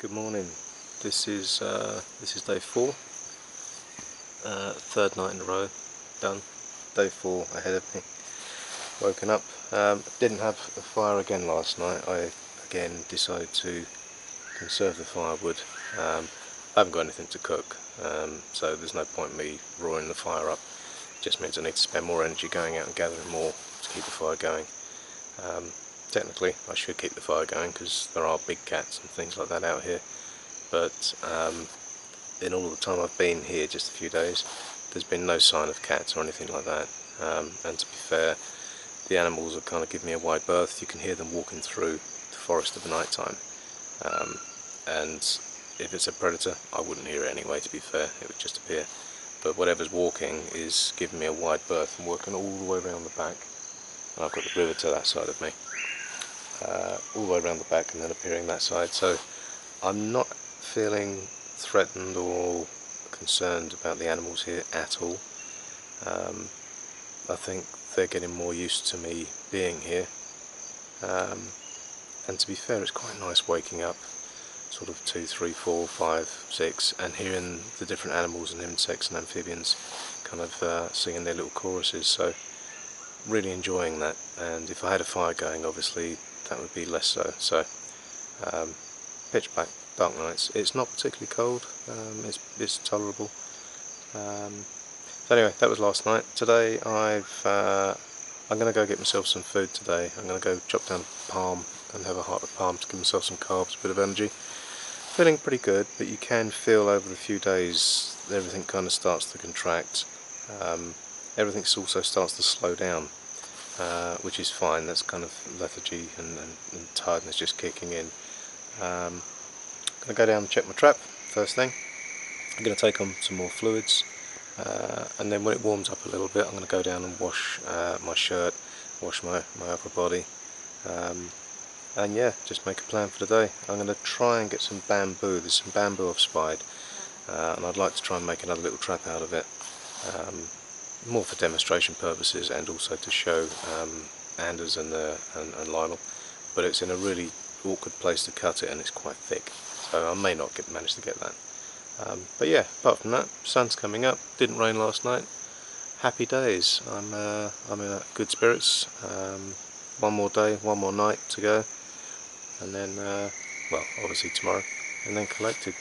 Good morning. This is day 4, third night in a row done. Day 4 ahead of me. Woken up. Didn't have a fire again last night. I again decided to conserve the firewood. I haven't got anything to cook, so there's no point in me roaring the fire up. It just means I need to spend more energy going out and gathering more to keep the fire going. Technically I should keep the fire going because there are big cats and things like that out here, but in all the time I've been here, just a few days, there's been no sign of cats or anything like that. And to be fair, the animals have kind of given me a wide berth. You can hear them walking through the forest at the night time, and if it's a predator I wouldn't hear it anyway, to be fair, it would just appear. But whatever's walking is giving me a wide berth and working all the way around the back, and I've got the river to that side of me, all the way around the back and then appearing that side. So I'm not feeling threatened or concerned about the animals here at all. I think they're getting more used to me being here, and to be fair, it's quite nice waking up sort of 2, 3, 4, 5, 6 and hearing the different animals and insects and amphibians kind of singing their little choruses. So really enjoying that, and if I had a fire going, obviously that would be less so. So pitch black, dark nights. It's not particularly cold, it's tolerable. So anyway, that was last night. Today I'm going to go get myself some food today. I'm going to go chop down a palm and have a heart of palm to give myself some carbs, a bit of energy. Feeling pretty good, but you can feel over the few days everything kind of starts to contract. Everything also starts to slow down, which is fine. That's kind of lethargy and tiredness just kicking in. I'm going to go down and check my trap first thing. I'm going to take on some more fluids, and then when it warms up a little bit I'm going to go down and wash my shirt, wash my upper body, and yeah, just make a plan for the day. I'm going to try and get some bamboo. There's some bamboo I've spied, and I'd like to try and make another little trap out of it, more for demonstration purposes and also to show Anders and Lionel, but it's in a really awkward place to cut it and it's quite thick, so I may not manage to get that. But yeah, apart from that, sun's coming up, didn't rain last night, happy days. I'm in good spirits. One more day, one more night to go, and then well, obviously tomorrow, and then collected,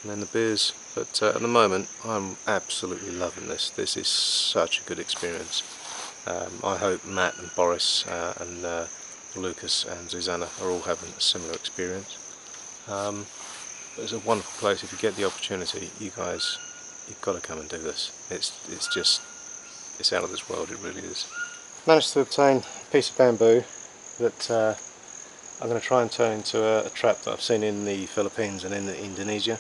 and then the beers. But at the moment I'm absolutely loving this. This is such a good experience. I hope Matt and Boris and Lucas and Susanna are all having a similar experience. It's a wonderful place. If you get the opportunity, you guys, you've got to come and do this. It's out of this world, it really is. Managed to obtain a piece of bamboo that I'm going to try and turn into a trap that I've seen in the Philippines and in Indonesia.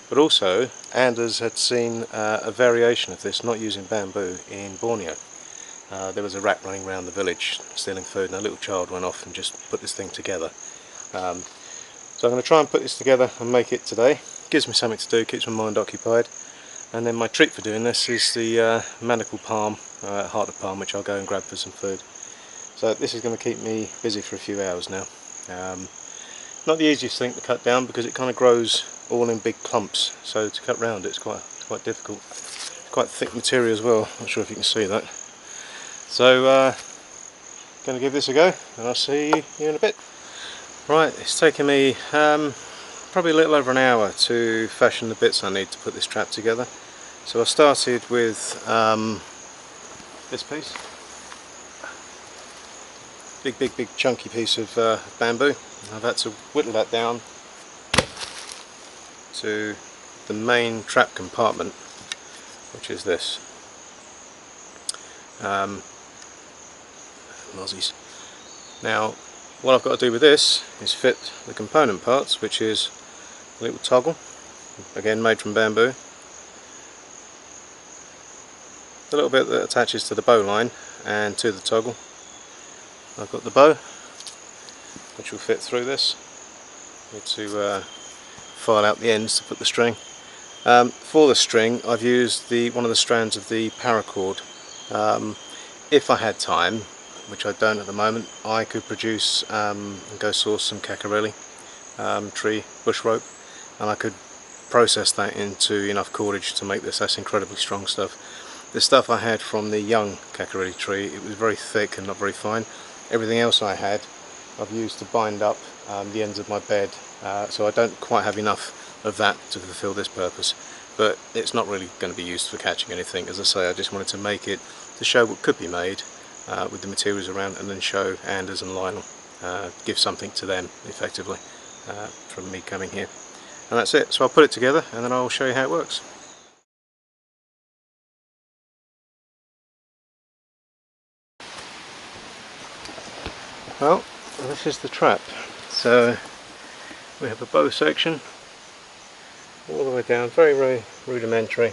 But also, Anders had seen a variation of this, not using bamboo, in Borneo. There was a rat running around the village stealing food, and a little child went off and just put this thing together. So I'm going to try and put this together and make it today. Gives me something to do, keeps my mind occupied. And then my treat for doing this is the manacle palm, heart of palm, which I'll go and grab for some food. So this is going to keep me busy for a few hours now. Not the easiest thing to cut down because it kind of grows all in big clumps, so to cut round it's quite difficult. Quite thick material as well, not sure if you can see that. So going to give this a go, and I'll see you in a bit. Right, it's taken me probably a little over an hour to fashion the bits I need to put this trap together. So I started with this piece, big chunky piece of bamboo. I've had to whittle that down to the main trap compartment, which is this. Mozzies. Now what I've got to do with this is fit the component parts, which is a little toggle, again made from bamboo, a little bit that attaches to the bow line and to the toggle. I've got the bow, which will fit through this. Need to file out the ends to put the string. For the string I've used one of the strands of the paracord. If I had time, which I don't at the moment, I could produce and go source some cacarelli, tree bush rope, and I could process that into enough cordage to make this. That's incredibly strong stuff. The stuff I had from the young kakariri tree, it was very thick and not very fine. Everything else I had I've used to bind up the ends of my bed, so I don't quite have enough of that to fulfill this purpose, but it's not really going to be used for catching anything. As I say, I just wanted to make it to show what could be made with the materials around, and then show Anders and Lionel, give something to them effectively from me coming here. And that's it. So I'll put it together and then I'll show you how it works. Well, this is the trap. So we have a bow section all the way down, very, very rudimentary.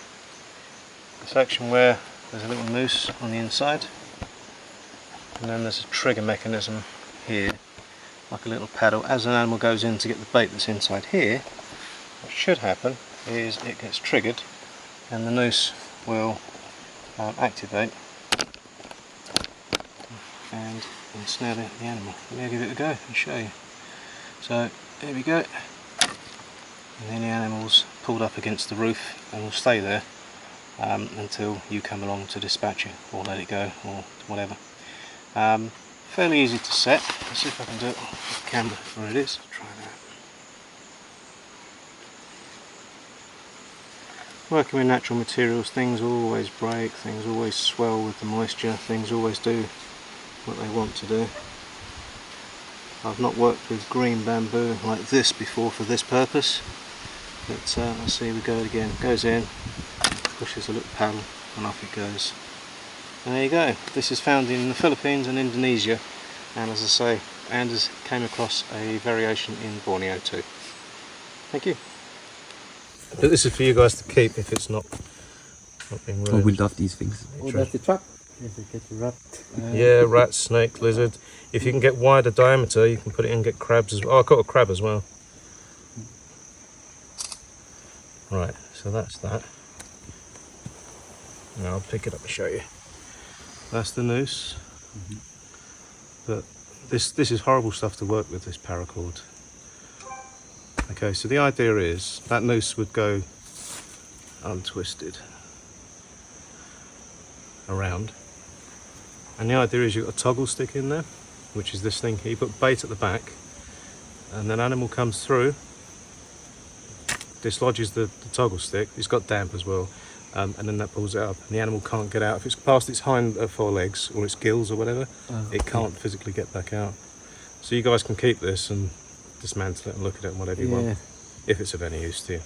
A section where there's a little noose on the inside, and then there's a trigger mechanism here, like a little paddle. As an animal goes in to get the bait that's inside here, what should happen is it gets triggered and the noose will activate and ensnare the animal. Let me give it a go and show you. So here we go, and then the animal's pulled up against the roof and will stay there until you come along to dispatch it or let it go or whatever. Fairly easy to set. Let's see if I can do it with the camera where it is. Try that. Working with natural materials, things always break, things always swell with the moisture, things always do what they want to do. I've not worked with green bamboo like this before for this purpose, but let's see, we go again. Goes in, pushes a little paddle and off it goes. And there you go. This is found in the Philippines and Indonesia, and as I say, Anders came across a variation in Borneo too. Thank you. But this is for you guys to keep if it's not being ruined. Oh, we love these things. Oh, that's the trap. Yes, it gets wrapped. Yeah, rat, snake, lizard. If you can get wider diameter, you can put it in and get crabs as well. Oh, I caught a crab as well. Right, so that's that. Now I'll pick it up and show you. That's the noose. But this is horrible stuff to work with, this paracord. Okay, so the idea is that noose would go untwisted around, and the idea is you've got a toggle stick in there, which is this thing here. You put bait at the back, and then animal comes through, dislodges the toggle stick. It's got damp as well, and then that pulls it up, and the animal can't get out. If it's past its hind forelegs or its gills or whatever, it can't physically get back out. So you guys can keep this and dismantle it and look at it and whatever you want, if it's of any use to you.